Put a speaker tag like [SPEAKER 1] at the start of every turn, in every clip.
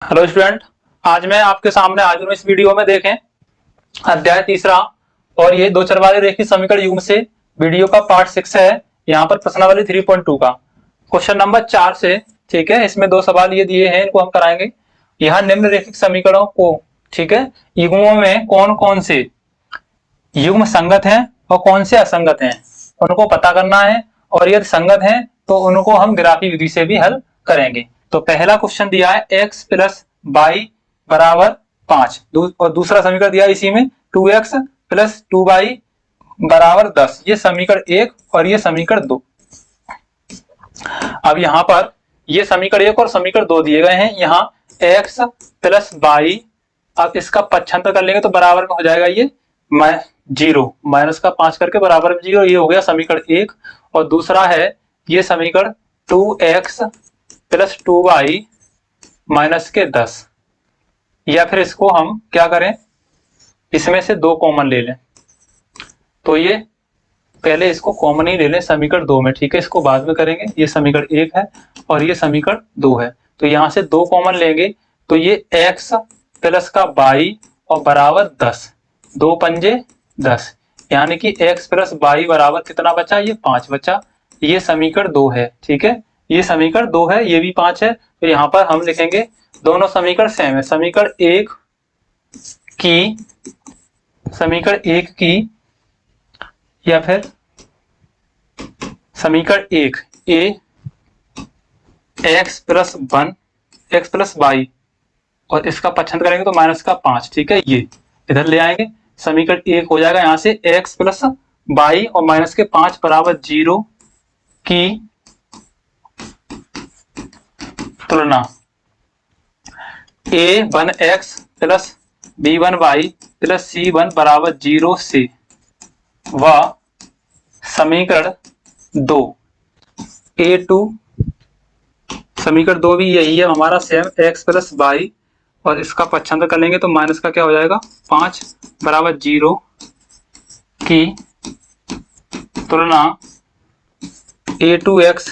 [SPEAKER 1] Hello student. आज मैं आपके सामने हाजिर हूं। इस वीडियो में देखें अध्याय तीसरा और ये दो चर वाले रेखीय समीकरण युग्म से वीडियो का पार्ट 6 है। यहाँ पर प्रश्नावली 3.2 का क्वेश्चन नंबर 4 से, ठीक है। इसमें दो सवाल ये दिए हैं, इनको हम कराएंगे। यहाँ निम्न रेखिक समीकरणों को, ठीक है, युग्मों में कौन कौन से युग्म संगत हैं और कौन से असंगत हैं उनको पता करना है, और यदि संगत हैं तो उनको हम ग्राफी विधि से भी हल करेंगे। तो पहला क्वेश्चन दिया है x प्लस वाई बराबर 5 और दूसरा समीकरण दिया है इसी में 2x प्लस 2y बराबर 10। ये समीकरण 1 और ये समीकरण 2। अब यहाँ पर ये समीकरण 1 और समीकरण 2 दिए गए हैं। यहाँ x प्लस वाई, अब इसका पक्षांतर कर लेंगे तो बराबर में हो जाएगा ये 0, माइनस का 5 करके बराबर में 0। ये हो गया समीकरण 1। और दूसरा है ये समीकरण 2x प्लस 2y माइनस के 10। या फिर इसको हम क्या करें, इसमें से 2 कॉमन ले लें। तो ये पहले इसको कॉमन ही ले लें समीकरण 2 में, ठीक है। इसको बाद में करेंगे। ये समीकरण 1 है और ये समीकरण 2 है। तो यहां से 2 कॉमन लेंगे तो ये x प्लस का y और बराबर 10, 2 पंजे 10, यानी कि x प्लस y बराबर कितना बचा, ये 5 बचा। ये समीकरण 2 है, ठीक है। ये समीकरण 2 है, ये भी 5 है। तो यहाँ पर हम लिखेंगे दोनों समीकरण सेम है। समीकरण 1 की या फिर समीकरण 1 a x plus 1 x plus Y और इसका पक्षांतर करेंगे तो माइनस का 5, ठीक है। ये इधर ले आएंगे, समीकरण 1 हो जाएगा यहां से x प्लस वाई और माइनस के 5 बराबर 0 की तुलना a1x plus b1y plus c1 बराबर 0 से व समीकरण 2 a2, समीकरण 2 भी यही है हमारा सेम, x प्लस वाई और इसका पक्षांतर कर लेंगे तो माइनस का क्या हो जाएगा 5 बराबर 0 की तुलना a2x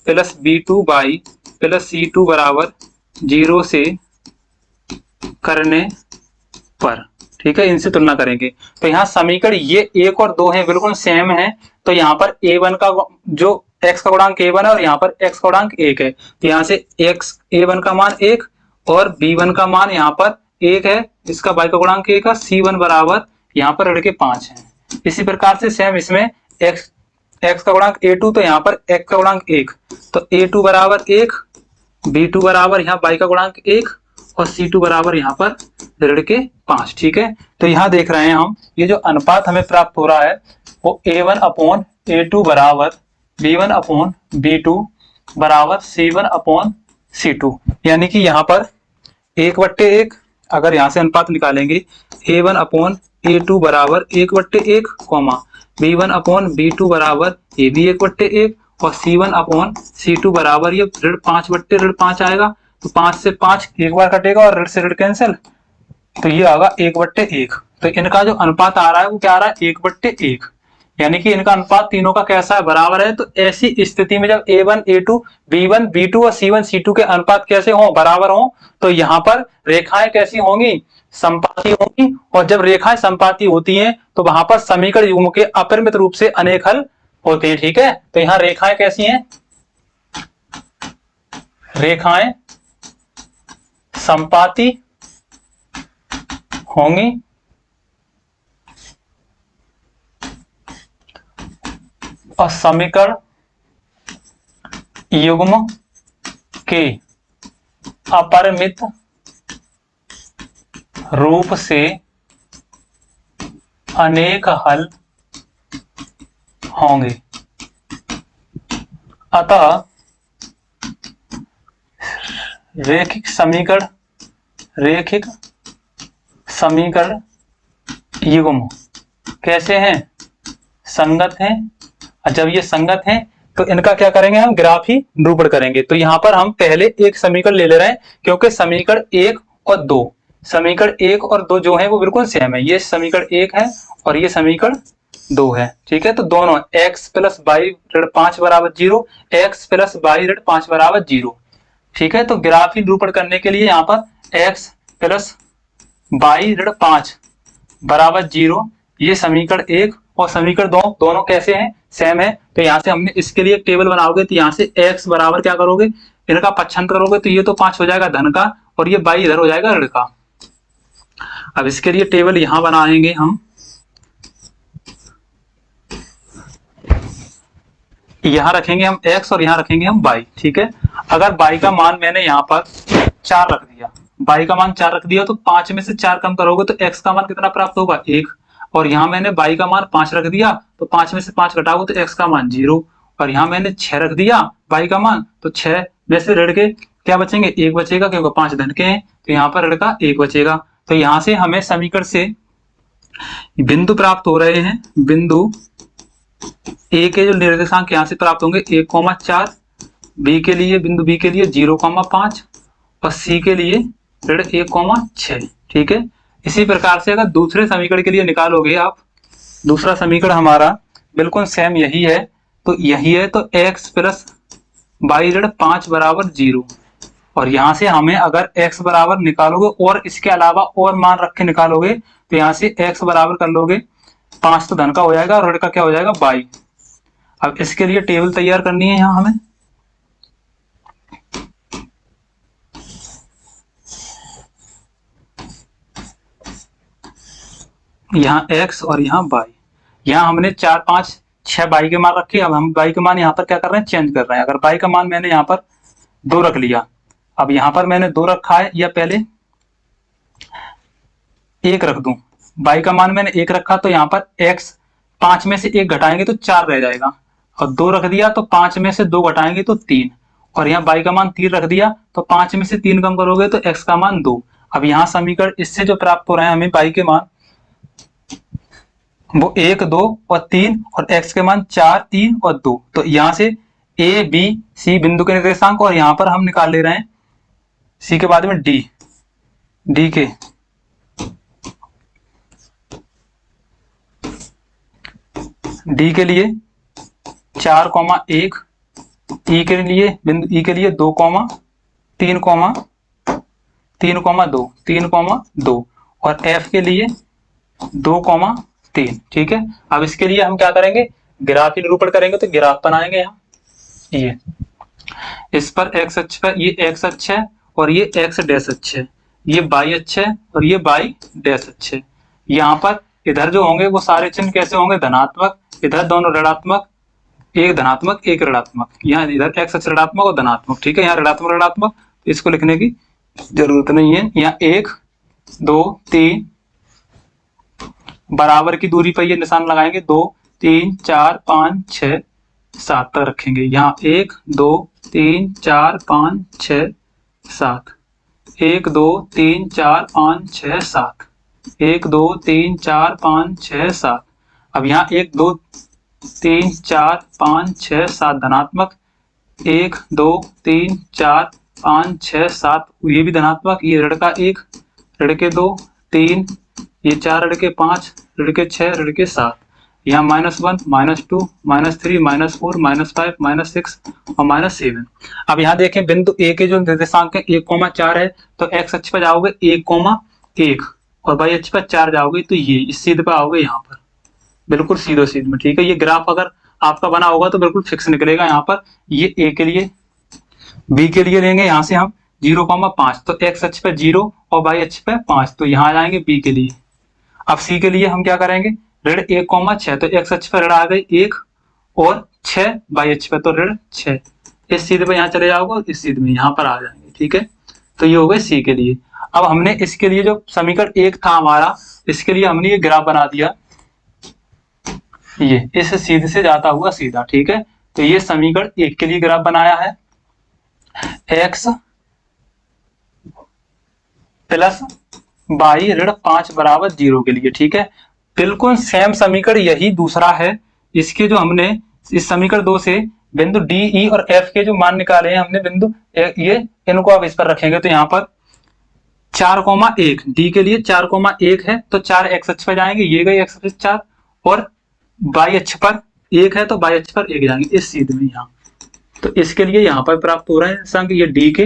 [SPEAKER 1] plus b2y plus c2 बराबर 0 से करने पर, ठीक है। इनसे तुलना करेंगे तो यहाँ समीकरण ये 1 और 2 हैं, बिल्कुल सेम है। तो यहाँ पर a1 का जो x का गुणांक a1 है और यहाँ पर x का गुणांक 1 है। तो यहाँ से x a1 का मान 1 और b1 का मान यहाँ पर 1 है, इसका y का गुणांक 1 है, c1 बराबर यहाँ पर ऋण के 5 है। इसी प्रकार से सेम इसमें x का गुणांक a2, तो यहाँ पर x का गुणांक 1, तो a2 बराबर 1, b2 बराबर यहाँ y का गुणांक 1 और c2 बराबर यहाँ पर ऋण के 5, ठीक है। तो यहाँ देख रहे हैं हम, ये जो अनुपात हमें प्राप्त हो रहा है वो a1 अपॉन a2 बराबर b1 अपॉन b2 बराबर c1 अपॉन c2, यानी कि यहाँ पर 1/1, अगर यहाँ से अनुपात निकालेंगे a1 अपॉन a2 बराबर 1/1 कॉमा b1 अपॉन b2 बराबर ये भी 1/1 और c1 अपॉन c2 बराबर ये ऋण 5/5 आएगा। तो 5 से 5 एक बार कटेगा और ऋण से ऋण कैंसिल, तो ये आएगा 1/1। तो इनका जो अनुपात आ रहा है वो क्या आ रहा है 1/1, यानी कि इनका अनुपात तीनों का कैसा है, बराबर है। तो ऐसी स्थिति में जब a1 a2 b1 b2 और c1 c2 के अनुपात कैसे हो, बराबर हो, तो यहाँ पर रेखाएं कैसी होंगी, संपाती होंगी। और जब रेखाएं संपाती होती हैं तो वहां पर समीकरण युग्म के अपरिमित रूप से अनेक हल होते हैं, ठीक है। तो यहाँ रेखाएं कैसी हैं, रेखाएं संपाती होंगी और समीकरण युग्म के अपरिमित रूप से अनेक हल होंगे। अतः रैखिक समीकरण युग्म कैसे हैं, संगत हैं। और जब ये संगत हैं तो इनका क्या करेंगे, हम ग्राफी निरूपण करेंगे। तो यहाँ पर हम पहले एक समीकरण ले रहे हैं, क्योंकि समीकरण 1 और 2 जो है वो बिल्कुल सेम है। ये समीकरण 1 है और ये समीकरण 2 है, ठीक है। तो दोनों x प्लस वाई ऋण 5 बराबर 0, x प्लस वाई ऋण 5 बराबर 0। ठीक है। तो ग्राफीय निरूपण करने के लिए यहाँ पर x प्लस बाई ऋण 5 बराबर 0, ये समीकरण 1 और समीकरण 2 दोनों कैसे हैं, सेम है। तो यहाँ से हमने इसके लिए एक टेबल बनाओगे तो यहाँ से x बराबर क्या करोगे, इनका पक्षांतर करोगे तो ये तो 5 हो जाएगा धन का और ये बाई इधर हो जाएगा ऋण का। अब इसके लिए टेबल यहाँ बनाएंगे हम, यहाँ रखेंगे हम x और यहाँ रखेंगे हम y, ठीक है। अगर y का मान मैंने यहाँ पर 4 रख दिया, y का मान 4 रख दिया तो 5 में से 4 कम करोगे तो x का मान कितना प्राप्त होगा 1, और यहाँ मैंने y का मान 5 रख दिया तो 5 में से 5 घटाओगे तो x का मान 0, और यहाँ मैंने 6 रख दिया y का मान, तो 6 में से ऋण के क्या बचेंगे, 1 बचेगा क्योंकि 5 धन के हैं, तो यहाँ पर ऋण का 1 बचेगा। तो यहाँ से हमें समीकरण से बिंदु प्राप्त हो रहे हैं, बिंदु ए के जो निर्देशांक यहाँ से प्राप्त होंगे 1,4, बी के लिए बिंदु बी के लिए 0,5 और सी के लिए ऋण 1,6, ठीक है। इसी प्रकार से अगर दूसरे समीकरण के लिए निकालोगे आप, दूसरा समीकरण हमारा बिल्कुल सेम यही है, तो यही है, तो x प्लस बाई ऋण 5 बराबर 0, और यहाँ से हमें अगर x बराबर निकालोगे और इसके अलावा और मान रख के निकालोगे तो यहाँ से x बराबर कर लोगे 5 तो धन का हो जाएगा और ऋण का क्या हो जाएगा बाई। अब इसके लिए टेबल तैयार करनी है यहाँ हमें, यहाँ x और यहाँ y, यहाँ हमने 4, 5, 6 y के मान रखे। अब हम y के मान यहाँ पर क्या कर रहे हैं, चेंज कर रहे हैं। अगर y का मान मैंने यहाँ पर 2 रख लिया, अब यहाँ पर मैंने 2 रखा है, या पहले 1 रख दूं, y का मान मैंने 1 रखा तो यहाँ पर x 5 में से 1 घटाएंगे तो 4 रह जाएगा, और 2 रख दिया तो 5 में से 2 घटाएंगे तो 3, और यहाँ y का मान 3 रख दिया तो 5 में से 3 कम करोगे तो x का मान 2। अब यहाँ समीकरण इससे जो प्राप्त हो रहे हैं हमें y के मान वो 1, 2 और 3 और x के मान 4, 3 और 2, तो यहाँ से a b c बिंदु के निर्देशांक, और यहाँ पर हम निकाल ले रहे हैं c के बाद में d के d के लिए 4,1, e के लिए बिंदु e के लिए 2, 3,2 और f के लिए 2,3, ठीक है। अब इसके लिए हम क्या करेंगे, ग्राफीय निरूपण करेंगे, तो ग्राफ बनाएंगे यहाँ, ये इस पर x अक्ष पर ये x अक्ष है और ये x डैश अक्ष है, ये y अक्ष है और ये y डैश अक्ष है। यहाँ पर इधर जो होंगे वो सारे चिन्ह कैसे होंगे, धनात्मक, इधर दोनों ऋणात्मक, एक धनात्मक एक ऋणात्मक, यहाँ इधर x अक्ष ऋणात्मक और धनात्मक, ठीक है। यहाँ ऋणात्मक ऋणात्मक इसको लिखने की जरूरत नहीं है। यहाँ 1, 2, 3 बराबर की दूरी पर ये निशान लगाएंगे, 2, 3, 4, 5, 6, 7 तक रखेंगे। यहाँ 1, 2, 3, 4, 5, 6, 7, 1, 2, 3, 4, 5, 6, 7, 1, 2, 3, 4, 5, 6, 7। अब यहाँ 1, 2, 3, 4, 5, 6, 7 धनात्मक, 1, 2, 3, 4, 5, 6, 7 ये भी धनात्मक, ये ऋण का 1, ऋण के 2, 3, ये 4 ऋण के 5, ऋण के 6, ऋण के 7, यहाँ -1, -2, -3, -4, -5, -6 और -7। अब यहाँ देखें बिंदु ए के जो निर्देशांक है 1,4 है, तो x अक्ष पर जाओगे 1,1 और y अक्ष पर 4 जाओगे तो ये इस सीध पर आओगे, यहाँ पर बिल्कुल सीधो सीध में, ठीक है। ये ग्राफ अगर आपका बना होगा तो बिल्कुल फिक्स निकलेगा। यहाँ पर ये a के लिए, b के लिए लेंगे यहाँ से हम 0,5, तो x अक्ष पर 0 और y अक्ष पर 5, तो यहाँ आ जाएंगे b के लिए। अब c के लिए हम क्या करेंगे, ऋण 1,6, तो x अक्ष पर ऋण आ गई 1 और 6, y अक्ष पर तो ऋण 6, इस सीध पे यहाँ चले जाओगे, इस सीध में यहाँ पर आ जाएंगे, ठीक है। तो ये हो गए c के लिए। अब हमने इसके लिए जो समीकरण 1 था हमारा, इसके लिए हमने ये ग्राफ बना दिया, ये इस सीध से जाता हुआ सीधा, ठीक है। तो ये समीकरण 1 के लिए ग्राफ बनाया है, x प्लस बाई ऋण 5 बराबर 0 के लिए, ठीक है। बिल्कुल सेम समीकरण यही दूसरा है, इसके जो हमने इस समीकरण 2 से बिंदु डी, ई और एफ के जो मान निकाले हैं हमने बिंदु, ये इनको आप इस पर रखेंगे तो यहाँ पर 4,1 डी के लिए 4,1 है, तो 4 x अक्ष पर जाएंगे, ये गए x अक्ष 4, और y अक्ष पर 1 है तो y अक्ष पर 1 जाएंगे इस सीध में यहाँ। तो इसके लिए यहाँ पर प्राप्त हो रहे हैं संख्या, ये डी के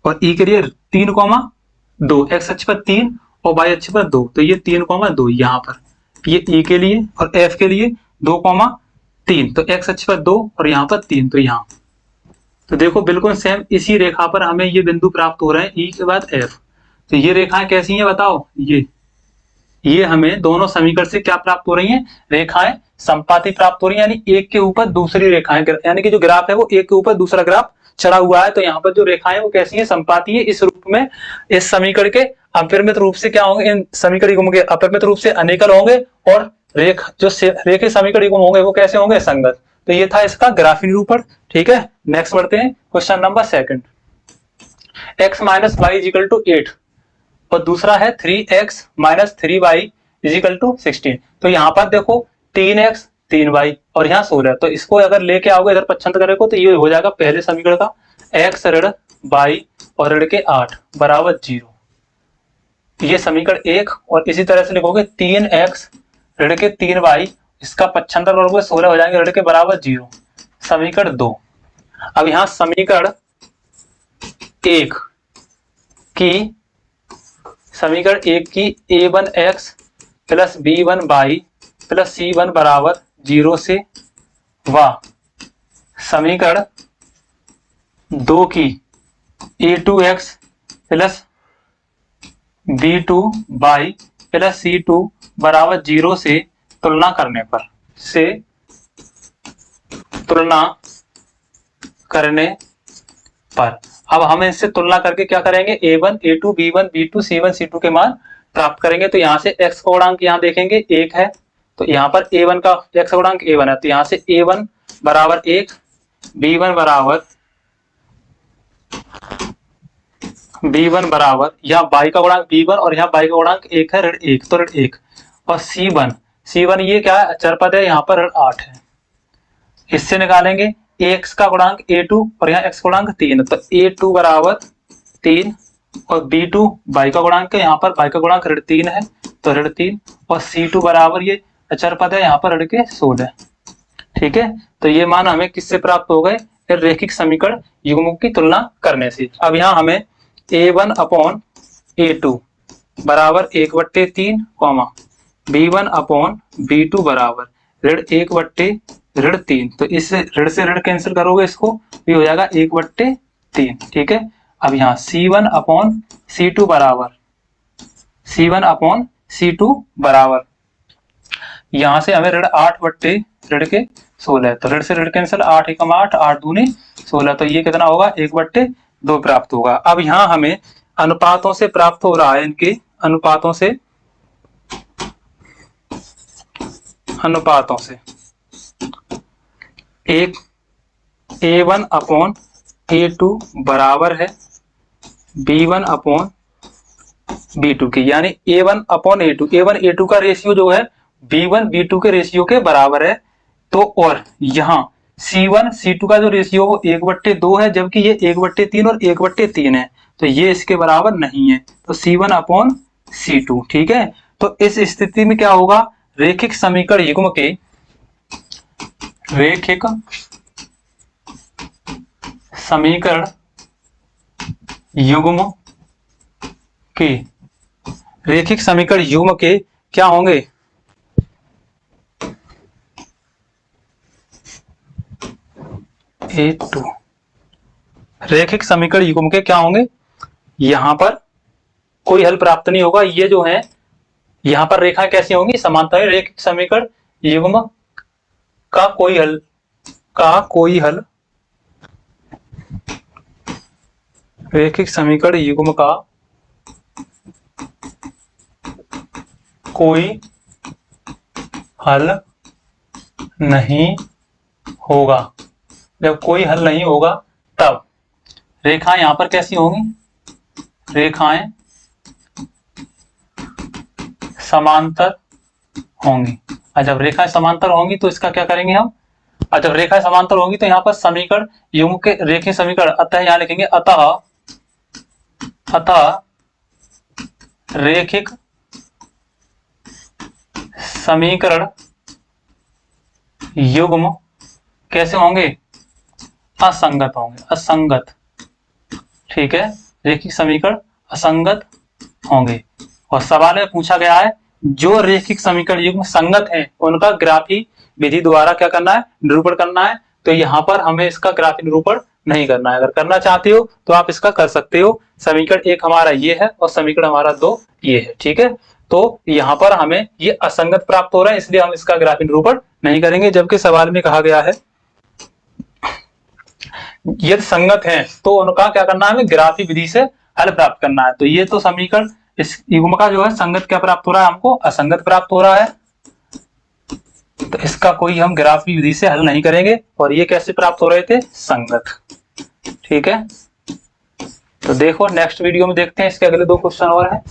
[SPEAKER 1] और ई के लिए 3,2, एक्स अक्ष पर 3 और वाई अक्ष पर 2, तो ये 3,2 यहाँ पर, ये ई के लिए, और एफ के लिए 2,3, तो एक्स अक्ष पर 2 और यहाँ पर 3, तो यहाँ, तो देखो बिल्कुल सेम इसी रेखा पर हमें ये बिंदु प्राप्त हो रहे हैं, ई के बाद एफ। तो ये रेखाएं कैसी हैं बताओ, ये हमें दोनों समीकरण से क्या प्राप्त हो रही हैं, रेखाएं संपाती प्राप्त हो रही है, यानी एक के ऊपर दूसरी रेखाएं, यानी कि जो ग्राफ है वो एक के ऊपर दूसरा ग्राफ चढ़ा हुआ है। तो यहाँ पर जो रेखाएं वो कैसी है, संपाती है। इस रूप में इस समीकरण के अपरिमित रूप से क्या होंगे, इन समीकरण युग्म के अपरिमित रूप से अनेकल होंगे, और रेखे समीकरण युग्म होंगे वो कैसे होंगे, संगत। तो ये था इसका ग्राफीय निरूपण। ठीक है, नेक्स्ट बढ़ते हैं question number 2। x minus Y equal to 8 और दूसरा है 3x minus 3y is equal to 16। तो यहाँ पर देखो 3x 3y और यहाँ 16, तो इसको अगर लेके आओगे इधर पक्षांतर करेगा तो ये हो जाएगा पहले समीकरण का x ऋण y और ऋण के 8 बराबर 0, ये समीकरण 1। और इसी तरह से लिखोगे 3x ऋण के 3y, इसका पक्षांतर करोगे 16 हो जाएंगे ऋण के बराबर 0, समीकरण 2। अब यहाँ समीकरण 1 की a1x plus b1y plus c1 बराबर 0 से व समीकरण 2 की a2x plus b2y plus c2 बराबर 0 से तुलना करने पर अब हम इससे तुलना करके क्या करेंगे, a1 a2 b1 b2 c1 c2 के मान प्राप्त करेंगे। तो यहाँ से x का गुणांक यहाँ देखेंगे 1 है, तो यहाँ पर a1 का x का गुणांक a1 है, तो यहाँ से a1 बराबर 1, b1 बराबर यहाँ y का गुणांक b1 और यहाँ y का गुणांक 1 है ऋण 1, तो ऋण 1, और c1 ये क्या है, अचर पद है, यहाँ पर ऋण 8 है। इससे निकालेंगे x का गुणांक a2 और यहाँ x का गुणांक 3, तो a2 बराबर 3 और b2 y का गुणांक है, यहाँ पर y का गुणांक ऋण 3 है, तो ऋण 3, और c2 बराबर ये अचर पद है, यहाँ पर ऋण के 16। ठीक है, तो ये मान हमें किससे प्राप्त हो गए, रैखिक समीकरण युग्मों की तुलना करने से। अब यहाँ हमें a1 अपॉन a2 बराबर 1/3 b1 अपॉन b2 बराबर ऋण 1/3, तो इस ऋण से ऋण कैंसिल करोगे इसको, ये हो जाएगा 1/3। ठीक है, अब यहाँ c1 अपॉन c2 बराबर यहाँ से हमें ऋण 8/ऋण के 16, तो ऋण से ऋण कैंसिल, 8 एकम 8 8 दूनी 16, तो ये कितना होगा 1/2 प्राप्त होगा। अब यहाँ हमें अनुपातों से प्राप्त हो रहा है, इनके अनुपातों से एक a1 अपॉन a2 बराबर है b1 अपॉन b2 की, यानी a1 अपॉन a2 का रेशियो जो है b1 b2 के रेशियो के बराबर है। तो और यहाँ c1 c2 का जो रेशियो वो 1/2 है, जबकि ये 1/3 और 1/3 है, तो ये इसके बराबर नहीं है, तो c1 अपॉन c2। ठीक है, तो इस स्थिति में क्या होगा, रैखिक समीकरण युग्म के क्या होंगे, रैखिक समीकरण युग्म के क्या होंगे, यहां पर कोई हल प्राप्त नहीं होगा। ये जो है यहां पर रेखा कैसी होंगी, समांतर। रैखिक समीकरण युग्म का कोई हल रैखिक समीकरण युग्म का कोई हल नहीं होगा। जब कोई हल नहीं होगा तब रेखाएं यहां पर कैसी होंगी, रेखाएं समांतर होंगी। और जब रेखाएं समांतर होंगी तो इसका क्या करेंगे हम, और जब रेखाएं समांतर होंगी तो यहाँ पर समीकरण युग्म के रेखीय समीकरण, अतः यहाँ लिखेंगे अतः रैखिक समीकरण युग्म कैसे होंगे, असंगत होंगे, असंगत। ठीक है, रेखिक समीकरण असंगत होंगे। और सवाल में पूछा गया है जो रेखिक समीकरण युग्म संगत हैं उनका ग्राफी विधि द्वारा क्या करना है, निरूपण करना है। तो यहाँ पर हमें इसका ग्राफी निरूपण नहीं करना है। अगर करना चाहते हो तो आप इसका कर सकते हो। समीकरण 1 हमारा ये है और समीकरण हमारा 2 ये है, ठीक है। तो यहाँ पर हमें ये असंगत प्राप्त हो रहा है, इसलिए हम इसका ग्राफी निरूपण नहीं करेंगे। जबकि सवाल में कहा गया है यदि संगत है तो उनका क्या करना है, हमें ग्राफी विधि से हल प्राप्त करना है। तो ये तो समीकरण इस युग्म का जो है संगत क्या प्राप्त हो रहा है, हमको असंगत प्राप्त हो रहा है। तो इसका कोई हम ग्राफी विधि से हल नहीं करेंगे। और ये कैसे प्राप्त हो रहे थे, संगत, ठीक है। तो देखो नेक्स्ट वीडियो में देखते हैं इसके अगले 2 क्वेश्चन और है।